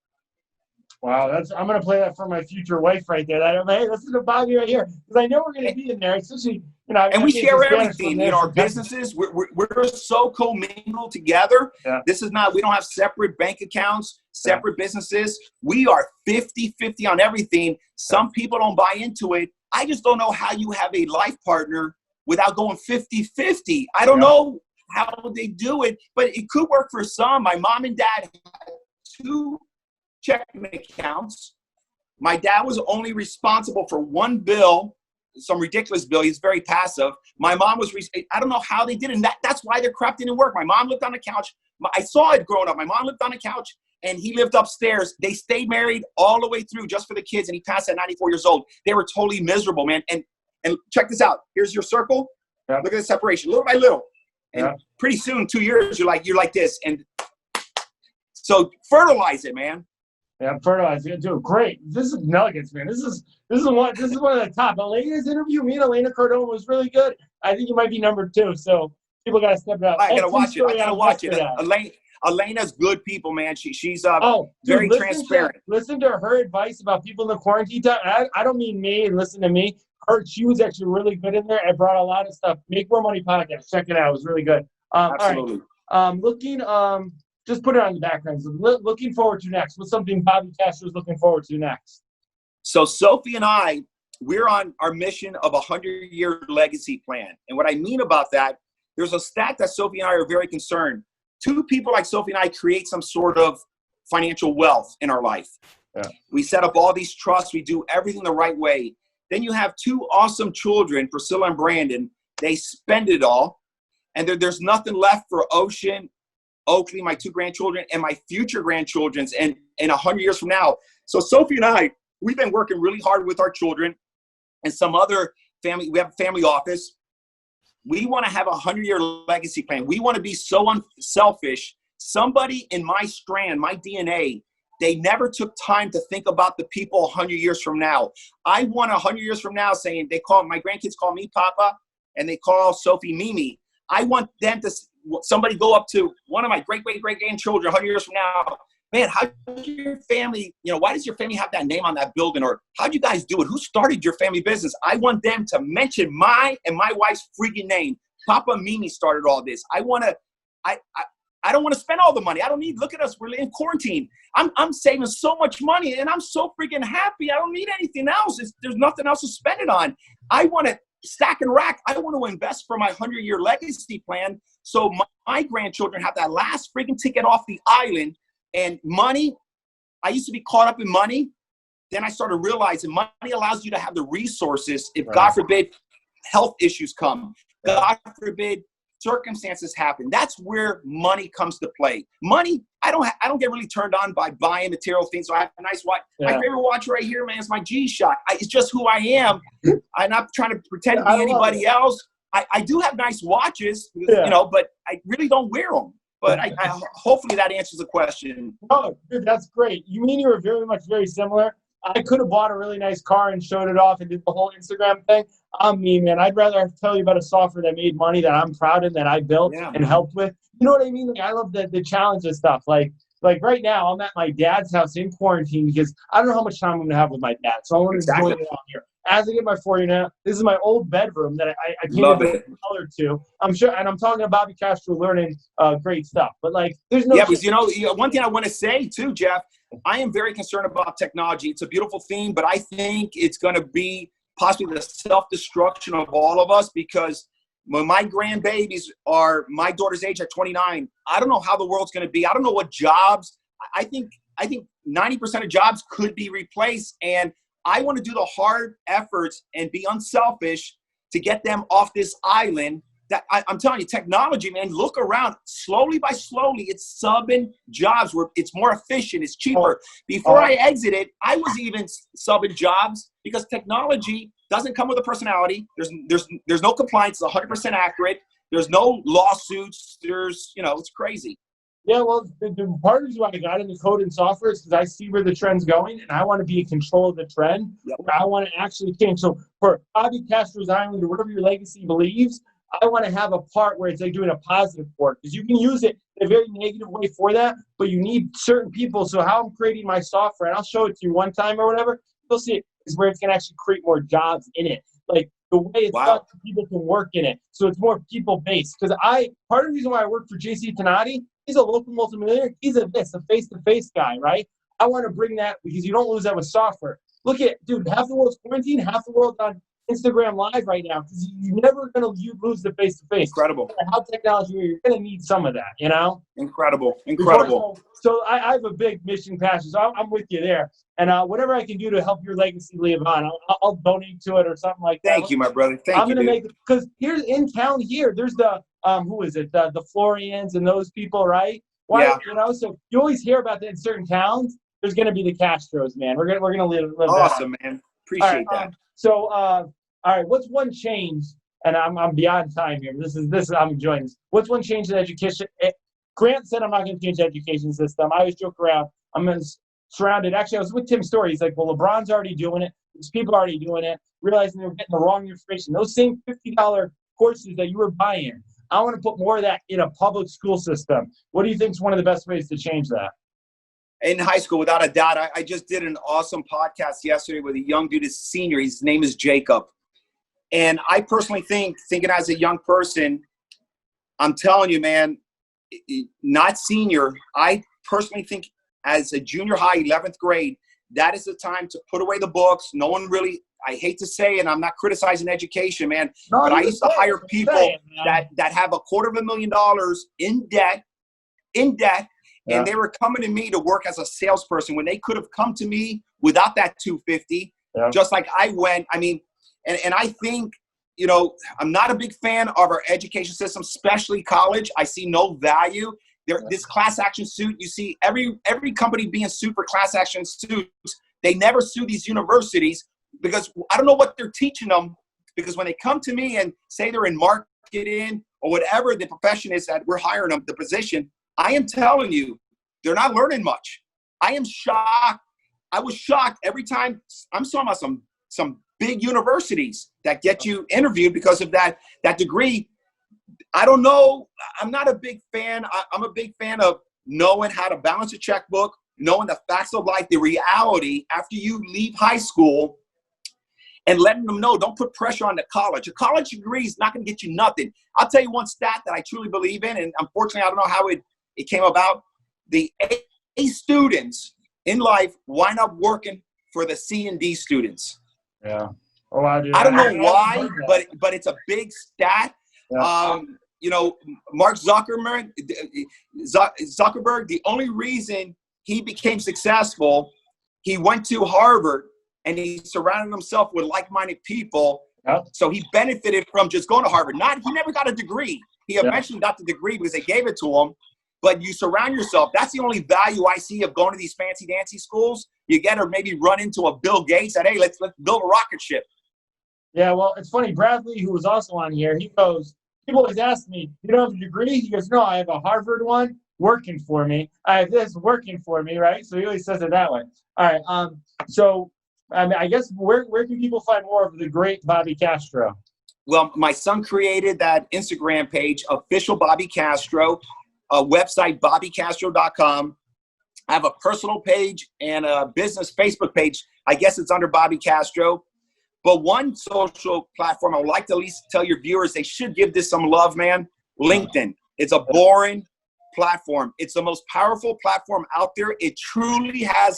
Wow, I'm gonna play that for my future wife right there. Hey, listen to Bobby right here, because I know we're gonna be in there, especially and we share everything. Our businesses, we're so commingled together. Yeah. We don't have separate bank accounts, separate businesses. We are 50-50 on everything. Some people don't buy into it. I just don't know how you have a life partner without going 50-50. I don't know how they do it, but it could work for some. My mom and dad had 2 checking accounts. My dad was only responsible for one bill, some ridiculous bill. He's very passive. My mom was, I don't know how they did it. And that's why their crap didn't work. My mom lived on the couch. I saw it growing up. My mom lived on the couch and he lived upstairs. They stayed married all the way through just for the kids. And he passed at 94 years old. They were totally miserable, man. And check this out. Here's your circle. Yeah. Look at the separation, little by little. And pretty soon, 2 years, you're like this. And so fertilize it, man. Yeah, fertilize. You're doing great. This is nuggets, man. This is one of the top. Elena's interview, me and Elena Cardone, was really good. I think you might be number 2. So people got to step it up. I gotta watch it. Elena's good people, man. She's very transparent. Listen to her advice about people in the quarantine time. I don't mean me and listen to me. She was actually really good in there. I brought a lot of stuff. Make More Money podcast. Check it out. It was really good. Absolutely. All right. Just put it on the background. So looking forward to next. What's something Bobby Castro is looking forward to next? So Sophie and I, we're on our mission of 100-year legacy plan. And what I mean about that, there's a stat that Sophie and I are very concerned. 2 people like Sophie and I create some sort of financial wealth in our life. Yeah. We set up all these trusts. We do everything the right way. Then you have 2 awesome children, Priscilla and Brandon. They spend it all. And there's nothing left for Ocean, Oakley, my 2 grandchildren, and my future grandchildren's and 100 years from now. So Sophie and I, we've been working really hard with our children and some other family. We have a family office. We want to have a 100-year legacy plan. We want to be so unselfish. Somebody in my strand, my DNA, they never took time to think about the people 100 years from now. I want 100 years from now saying my grandkids call me Papa and they call Sophie Mimi. I want them to, somebody go up to one of my great-great-great-grandchildren 100 years from now. Man, how did your family, why does your family have that name on that building? Or how'd you guys do it? Who started your family business? I want them to mention my and my wife's freaking name. Papa Mimi started all this. I don't want to spend all the money. I don't need, look at us, we're in quarantine. I'm saving so much money and I'm so freaking happy. I don't need anything else. There's nothing else to spend it on. I want to stack and rack. I want to invest for my 100-year legacy plan. So my grandchildren have that last freaking ticket off the island. And money, I used to be caught up in money. Then I started realizing money allows you to have the resources if, God forbid, health issues come. God forbid, circumstances happen. That's where money comes to play. Money, I don't get really turned on by buying material things. So I have a nice watch. Yeah. My favorite watch right here, man, is my G-Shock. It's just who I am. I'm not trying to pretend to be anybody else. I do have nice watches, but I really don't wear them. But I hopefully that answers the question. Oh, dude, that's great. You mean you were very similar? I could have bought a really nice car and showed it off and did the whole Instagram thing. I'm me, man. I'd rather tell you about a software that made money that I'm proud of, that I built and helped with. You know what I mean? Like, I love the challenge of stuff. Like right now, I'm at my dad's house in quarantine because I don't know how much time I'm going to have with my dad. So I want to enjoy it out here. As I get my 4 year now, this is my old bedroom that I can't even color to. I'm sure, and I'm talking to Bobby Castro learning great stuff. But there's no. Yeah, but one thing I want to say too, Jeff, I am very concerned about technology. It's a beautiful thing, but I think it's going to be possibly the self-destruction of all of us because when my grandbabies are my daughter's age at 29, I don't know how the world's going to be. I don't know what jobs. I think 90% of jobs could be replaced, and I want to do the hard efforts and be unselfish to get them off this island. That I'm telling you, technology, man, look around. Slowly by slowly, it's subbing jobs where it's more efficient, it's cheaper. Before I exited, I was even subbing jobs because technology doesn't come with a personality. There's no compliance. It's 100% accurate. There's no lawsuits. It's crazy. Yeah, well, the part of the reason why I got into code and software is because I see where the trend's going, and I want to be in control of the trend. Yep. Where I want to actually change. So for Bobby Castro's Island or whatever your legacy believes, I want to have a part where it's like doing a positive for it, because you can use it in a very negative way for that, but you need certain people. So how I'm creating my software, and I'll show it to you one time or whatever, you'll see it, is where it's going to actually create more jobs in it. Like the way it's done, people can work in it. So it's more people-based. Because part of the reason why I work for JC Tenati, he's a local multimillionaire. He's a face-to-face guy, right? I want to bring that because you don't lose that with software. Look at, dude, half the world's quarantined, half the world's on Instagram Live right now because you're never going to lose the face-to-face. Incredible. No matter how technology, you're going to need some of that, you know? Incredible. So I have a big mission passion, so I'm with you there. And whatever I can do to help your legacy live on, I'll donate to it or something like that. Thank you, my brother. I'm going to make it, because here's in town here, there's the, who is it? The Florians and those people, right? Why, yeah. You know, so you always hear about that in certain towns. There's going to be the Castros, man. We're gonna live awesome, man. Appreciate that. All right, what's one change? And I'm beyond time here. This is I'm enjoying this. What's one change in education? Grant said I'm not going to change the education system. I always joke around. I'm surrounded. Actually, I was with Tim Story. He's like, well, LeBron's already doing it. There's people already doing it, realizing they're getting the wrong information. Those same $50 courses that you were buying, I want to put more of that in a public school system. What do you think is one of the best ways to change that? In high school, without a doubt. I just did an awesome podcast yesterday with a young dude, his senior. His name is Jacob. And I personally thinking as a young person, I'm telling you, man, not senior. I personally think as a junior high, 11th grade, that is the time to put away the books. No one really, I hate to say, and I'm not criticizing education, man, but I used to hire people that have $250,000 in debt, yeah. And they were coming to me to work as a salesperson when they could have come to me without that $250, just like I went. I mean, and I think, you know, I'm not a big fan of our education system, especially college. I see no value. This class action suit, you see every company being sued for class action suits. They never sue these universities because I don't know what they're teaching them, because when they come to me and say they're in marketing or whatever the profession is that we're hiring them, the position, I am telling you, they're not learning much. I am shocked. I was shocked every time. I'm talking about some big universities that get you interviewed because of that degree. I don't know. I'm not a big fan. I'm a big fan of knowing how to balance a checkbook, knowing the facts of life, the reality after you leave high school, and letting them know, don't put pressure on the college. A college degree is not going to get you nothing. I'll tell you one stat that I truly believe in, and unfortunately, I don't know how it came about. The A students in life wind up working for the C and D students. Yeah. Oh, I do. I don't know why, but it's a big stat. Yeah. You know, Mark Zuckerberg, the only reason he became successful, he went to Harvard and he surrounded himself with like-minded people. Yep. So he benefited from just going to Harvard. He never got a degree. He eventually got the degree because they gave it to him. But you surround yourself. That's the only value I see of going to these fancy dancy schools. You get to maybe run into a Bill Gates and, hey, let's build a rocket ship. Yeah, well, it's funny. Bradley, who was also on here, he goes, people always ask me, you don't have a degree? He goes, no, I have a Harvard one working for me. I have this working for me, right? So he always says it that way. All right. So I guess where can people find more of the great Bobby Castro? Well, my son created that Instagram page, Official Bobby Castro, a website, bobbycastro.com. I have a personal page and a business Facebook page. I guess it's under Bobby Castro. But one social platform I would like to at least tell your viewers they should give this some love, man. LinkedIn. It's a boring platform. It's the most powerful platform out there. It truly has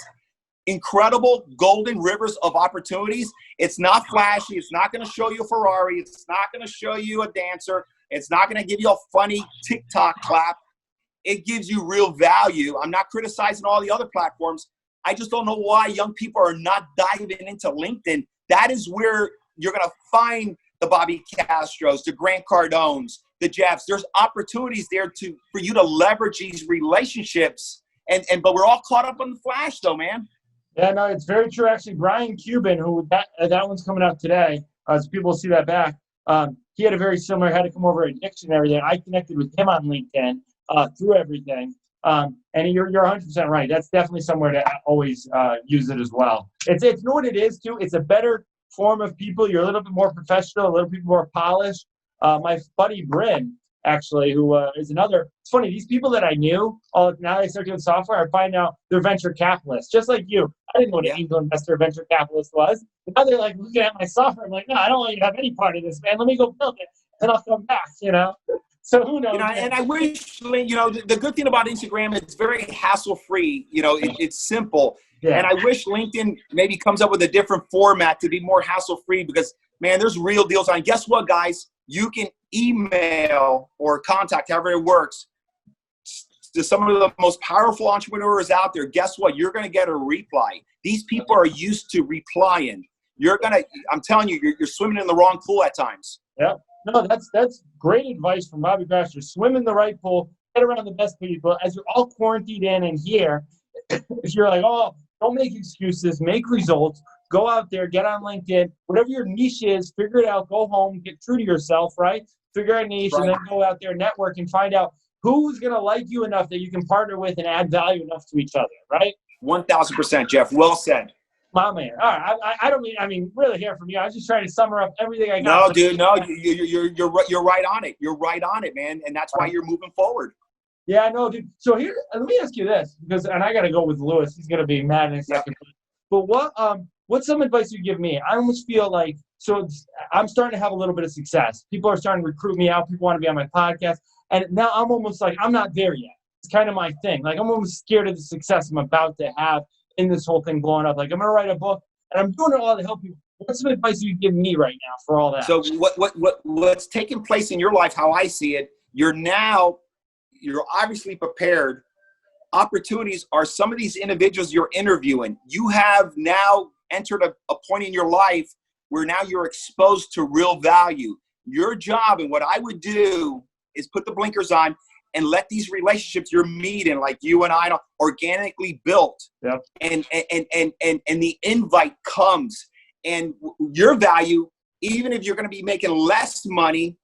incredible golden rivers of opportunities. It's not flashy. It's not going to show you a Ferrari. It's not going to show you a dancer. It's not going to give you a funny TikTok clap. It gives you real value. I'm not criticizing all the other platforms. I just don't know why young people are not diving into LinkedIn. That is where you're going to find the Bobby Castros, the Grant Cardones, the Jeffs. There's opportunities there for you to leverage these relationships. But we're all caught up on the flash, though, man. Yeah, no, it's very true. Actually, Brian Cuban, who that one's coming out today, so people will see that back. He had a very similar, had to come over addiction and everything. I connected with him on LinkedIn through everything. And you're 100% right. That's definitely somewhere to always use it as well. It's you know what it is too. It's a better form of people. You're a little bit more professional, a little bit more polished. My buddy Bryn, actually, who is another. It's funny. These people that I knew, now they start doing software. I find out they're venture capitalists, just like you. I didn't know what an angel investor, venture capitalist was. And now they're like looking at my software. I'm like, no, I don't want you to have any part of this, man. Let me go build it, and I'll come back. So who knows? And I wish, the good thing about Instagram, it's very hassle-free. It's simple. Yeah. And I wish LinkedIn maybe comes up with a different format to be more hassle-free because, man, there's real deals on. Guess what, guys? You can email or contact, however it works, to some of the most powerful entrepreneurs out there. Guess what? You're going to get a reply. These people are used to replying. I'm telling you, you're swimming in the wrong pool at times. Yeah. No, that's great advice from Bobby Castro. Swim in the right pool, get around the best people. As you're all quarantined in here, if you're like, oh, don't make excuses, make results, go out there, get on LinkedIn, whatever your niche is, figure it out, go home, get true to yourself, right? Figure out a niche and then go out there, network, and find out who's going to like you enough that you can partner with and add value enough to each other, right? 1,000%, Jeff. Well said. My man. All right. I mean, really hear from you. I was just trying to sum up everything I No, got. dude. No, you're right on it. You're right on it, man. And that's why you're moving forward. Yeah, no, dude. So here, let me ask you this, and I got to go with Lewis. He's going to be mad in a second. But what's some advice you give me? I almost feel like, I'm starting to have a little bit of success. People are starting to recruit me out. People want to be on my podcast. And now I'm almost like, I'm not there yet. It's kind of my thing. Like, I'm almost scared of the success I'm about to have in this whole thing blowing up. Like, I'm going to write a book, and I'm doing it all to help people. What's some advice you give me right now for all that? So what's taking place in your life, how I see it, you're obviously prepared. Opportunities are some of these individuals you're interviewing. You have now entered a point in your life where now you're exposed to real value. Your job, and what I would do, is put the blinkers on and let these relationships you're meeting, like you and I, organically built. Yep. And the invite comes. And your value, even if you're going to be making less money,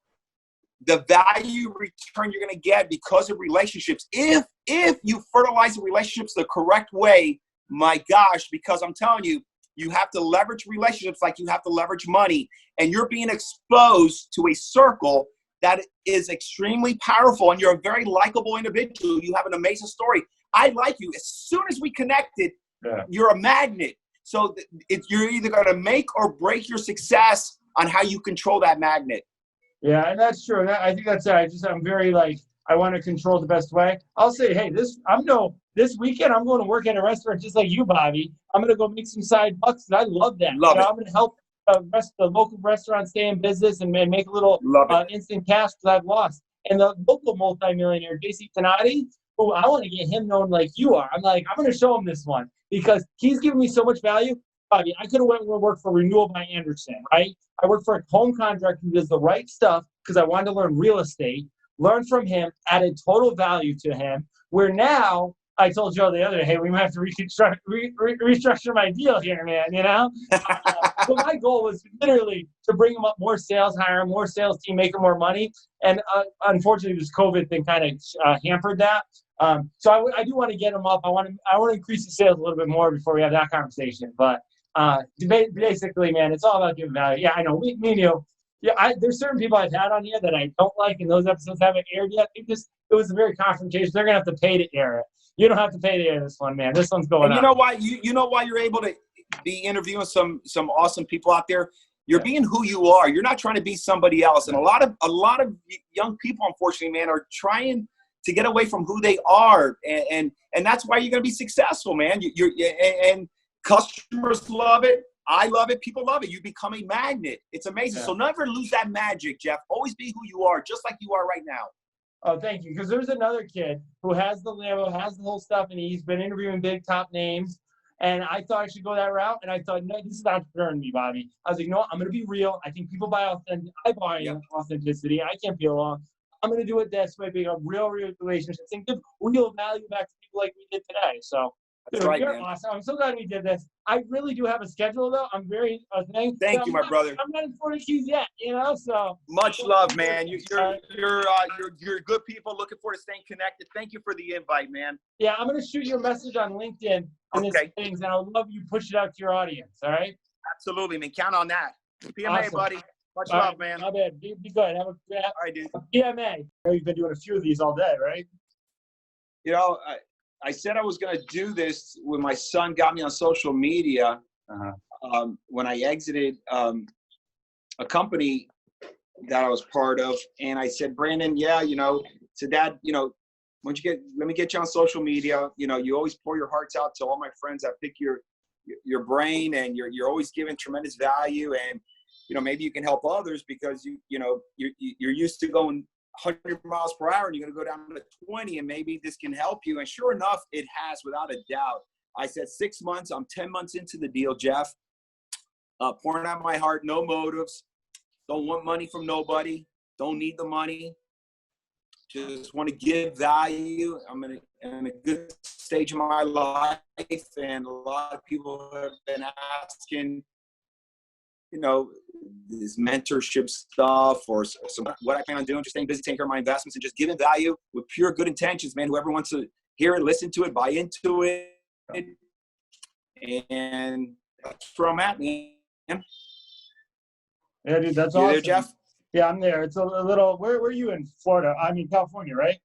the value return you're going to get because of relationships, if you fertilize the relationships the correct way, my gosh, because I'm telling you, you have to leverage relationships like you have to leverage money. And you're being exposed to a circle that is extremely powerful, and you're a very likable individual. You have an amazing story. I like you. As soon as we connected, you're a magnet. So you're either going to make or break your success on how you control that magnet. Yeah, and that's true. I think that's it. I'm very I want to control the best way. I'll say, hey, this weekend I'm going to work at a restaurant just like you, Bobby. I'm going to go make some side bucks. I love that. I'm going to help the local restaurants stay in business and make a little instant cash because I've lost. And the local multimillionaire, JC Tenati, who I want to get him known like you are. I'm going to show him this one because he's giving me so much value. Bobby, I could have went and worked for Renewal by Anderson, right? I worked for a home contractor who does the right stuff because I wanted to learn real estate, learn from him, added total value to him, where now I told Joe the other day, hey, we might have to restructure my deal here, man, But my goal was literally to bring him up more sales, hire more sales team, make him more money. And unfortunately, this COVID thing kind of hampered that. So I do want to get him up. I want to increase the sales a little bit more before we have that conversation. But basically, man, it's all about giving value. Yeah, I know. Me and you. Yeah, there's certain people I've had on here that I don't like, and those episodes haven't aired yet. It was a very confrontation. They're gonna have to pay to air it. You don't have to pay to air this one, man. This one's going. And you know why? You know why you're able to be interviewing some awesome people out there. You're being who you are. You're not trying to be somebody else. And a lot of young people, unfortunately, man, are trying to get away from who they are, and that's why you're gonna be successful, man. And customers love it. I love it. People love it. You become a magnet. It's amazing. Yeah. So never lose that magic, Jeff. Always be who you are, just like you are right now. Oh, thank you. Because there's another kid who has the Lambo, has the whole stuff, and he's been interviewing big top names. And I thought I should go that route. And I thought, no, this is entrepreneur in me, Bobby. I was like, no, I'm going to be real. I think people buy authenticity. I can't be wrong. I'm going to do it this way, being a real relationships and give real value back to people like we did today. So That's Dude, right, you're man. awesome. I'm so glad we did this. I really do have a schedule, though. I'm very thankful. Thank you, my brother. I'm not in Florida Keys yet, you know. So Much love, man. You're good people. Looking forward to staying connected. Thank you for the invite, man. yeah, I'm gonna shoot you a message on LinkedIn and this Okay. things, and I would love you push it out to your audience. All right. Absolutely, man. Count on that. PMA, Awesome. buddy. Much All love, right, man. my bad. Be good. Have All right, dude. a PMA. I know you've been doing a few of these all day, right? You know, I said I was going to do this when my son got me on social media. When I exited a company that I was part of, and I said, Brandon, yeah, you know, to Dad, you know, let me get you on social media. You know, you always pour your hearts out to all my friends that pick your brain, and you're always giving tremendous value, and you know, maybe you can help others because you're used to going 100 miles per hour and you're going to go down to 20, and maybe this can help you. And sure enough, it has, without a doubt. I said 6 months. I'm 10 months into the deal, Jeff. Pouring out my heart, no motives. Don't want money from nobody. Don't need the money. Just want to give value. I'm in a good stage of my life, and a lot of people have been asking, you know, this mentorship stuff or some what I plan on doing, just staying busy, taking care of my investments, and just giving value with pure good intentions, man. Whoever wants to hear it, listen to it, buy into it. And that's where I'm at, man. Yeah, dude, that's You awesome. there, Jeff? Yeah, I'm there. It's a little. Where are you in Florida? I mean, California, right?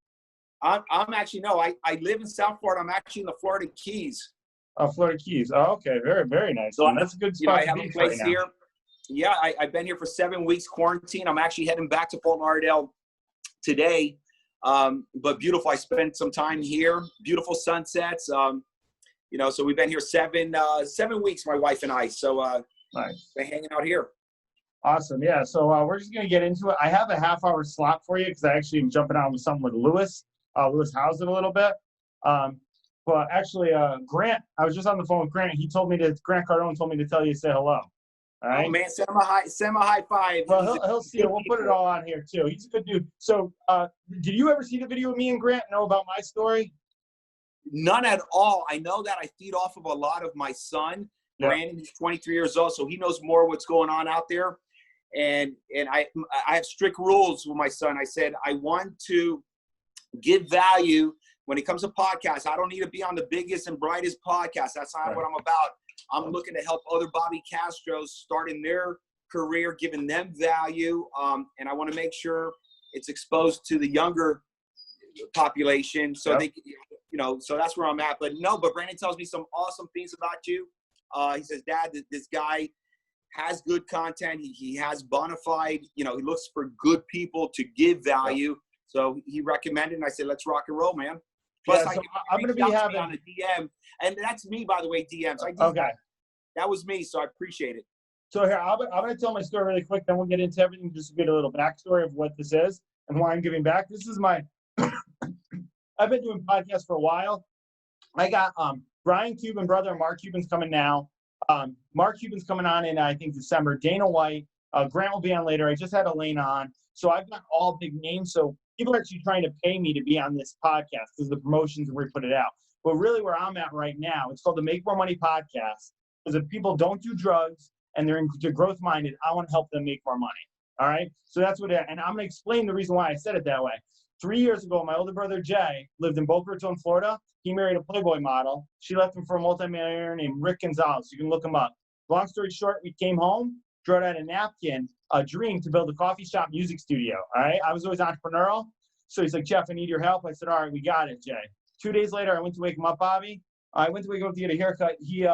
I'm actually, no, I live in South Florida. I'm actually in the Florida Keys. Oh, Florida Keys. Oh, okay. Very, very nice. So That's a good you know, spot I to have be a place right now. here. Yeah, I've been here for 7 weeks quarantine. I'm actually heading back to Fort Lauderdale today. But beautiful. I spent some time here. Beautiful sunsets. You know, so we've been here 7 weeks, my wife and I. So Nice. we're hanging out here. Awesome. Yeah. So we're just gonna get into it. I have a half-hour slot for you because I actually am jumping on with something with Lewis. Lewis housed it a little bit. But actually, Grant, I was just on the phone with Grant. Grant Cardone told me to tell you to say hello. All right. Oh man, send him a high five. Well, he'll see it. We'll put it all on here too. He's a good dude. So, did you ever see the video of me and Grant? Know about my story? None at all. I know that I feed off of a lot of my son, Brandon. He's 23 years old, so he knows more what's going on out there. And I have strict rules with my son. I said I want to give value when it comes to podcasts. I don't need to be on the biggest and brightest podcast. That's not what I'm about. I'm looking to help other Bobby Castros start in their career, giving them value. And I want to make sure it's exposed to the younger population. So they, you know, so that's where I'm at. But Brandon tells me some awesome things about you. He says, Dad, this guy has good content. He has bona fide, you know, he looks for good people to give value. So he recommended, and I said, let's rock and roll, man. Plus, so I'm going to be having on a DM, and that's me, by the way, DMs. That was me, so I appreciate it. So here, I'm going to tell my story really quick, then we'll get into everything, just to get a little backstory of what this is and why I'm giving back. This is my I've been doing podcasts for a while. I got Brian Cuban, brother, Mark Cuban's coming now. Mark Cuban's coming on in, I think, December. Dana White, Grant will be on later. I just had Elaine on. So I've got all big names. So people are actually trying to pay me to be on this podcast because the promotions where we put it out. But really where I'm at right now, it's called the Make More Money Podcast. Because if people don't do drugs and they're growth minded, I want to help them make more money. All right. So that's what and I'm going to explain the reason why I said it that way. 3 years ago, my older brother, Jay, lived in Boca Raton, Florida. He married a Playboy model. She left him for a multimillionaire named Rick Gonzalez. You can look him up. Long story short, we came home, drew out a napkin, a dream to build a coffee shop music studio. All right. I was always entrepreneurial. So he's like, Jeff, I need your help. I said, all right, we got it, Jay. 2 days later, I went to wake him up, Bobby. I went to wake him up to get a haircut. He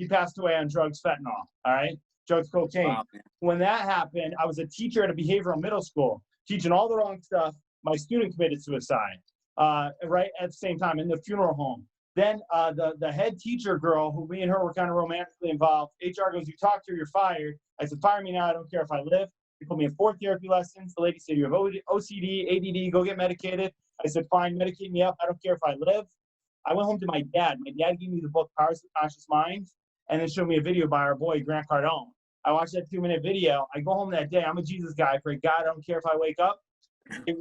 passed away on drugs, fentanyl. All right. Drugs, cocaine. Wow, when that happened, I was a teacher at a behavioral middle school, teaching all the wrong stuff. My student committed suicide, right at the same time in the funeral home. Then the head teacher girl, who me and her were kind of romantically involved, HR goes, you talk to her, you're fired. I said, fire me now. I don't care if I live. They put me in 4 therapy lessons. The lady said, you have OCD, ADD, go get medicated. I said, fine, medicate me up. I don't care if I live. I went home to my dad. My dad gave me the book, Power of the Conscious Mind, and then showed me a video by our boy, Grant Cardone. I watched that 2-minute video. I go home that day. I'm a Jesus guy. I pray, God, I don't care if I wake up.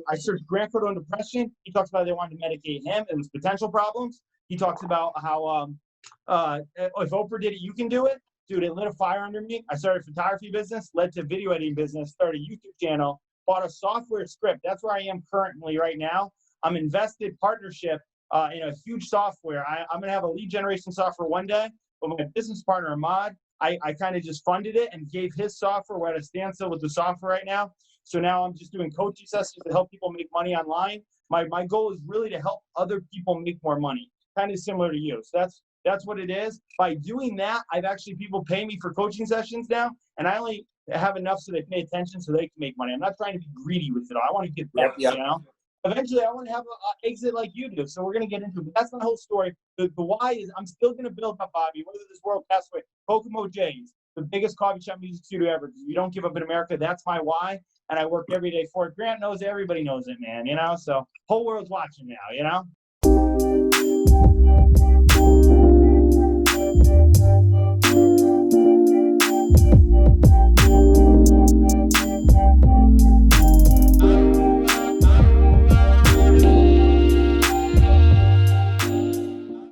I searched Grant Cardone depression. He talks about they wanted to medicate him. It was potential problems. He talks about how if Oprah did it, you can do it. Dude, it lit a fire under me. I started a photography business, led to video editing business, started a YouTube channel, bought a software script. That's where I am currently right now. I'm invested partnership in a huge software. I'm going to have a lead generation software one day, but my business partner, Ahmad, I kind of just funded it and gave his software. We're at a standstill with the software right now. So now I'm just doing coaching sessions to help people make money online. My goal is really to help other people make more money, kind of similar to you. So that's what it is. By doing that, I've actually people pay me for coaching sessions now, and I only have enough so they pay attention so they can make money. I'm not trying to be greedy with it all. I want to get better, you know? Eventually, I want to have an exit like you do. So we're going to get into it. But that's my whole story. The why is I'm still going to build up, Bobby. Whether this world passes away, Kokomo J's, the biggest coffee shop music studio ever. Because we don't give up in America. That's my why. And I work every day for it. Grant knows it. Everybody knows it, man. You know? So whole world's watching now, you know?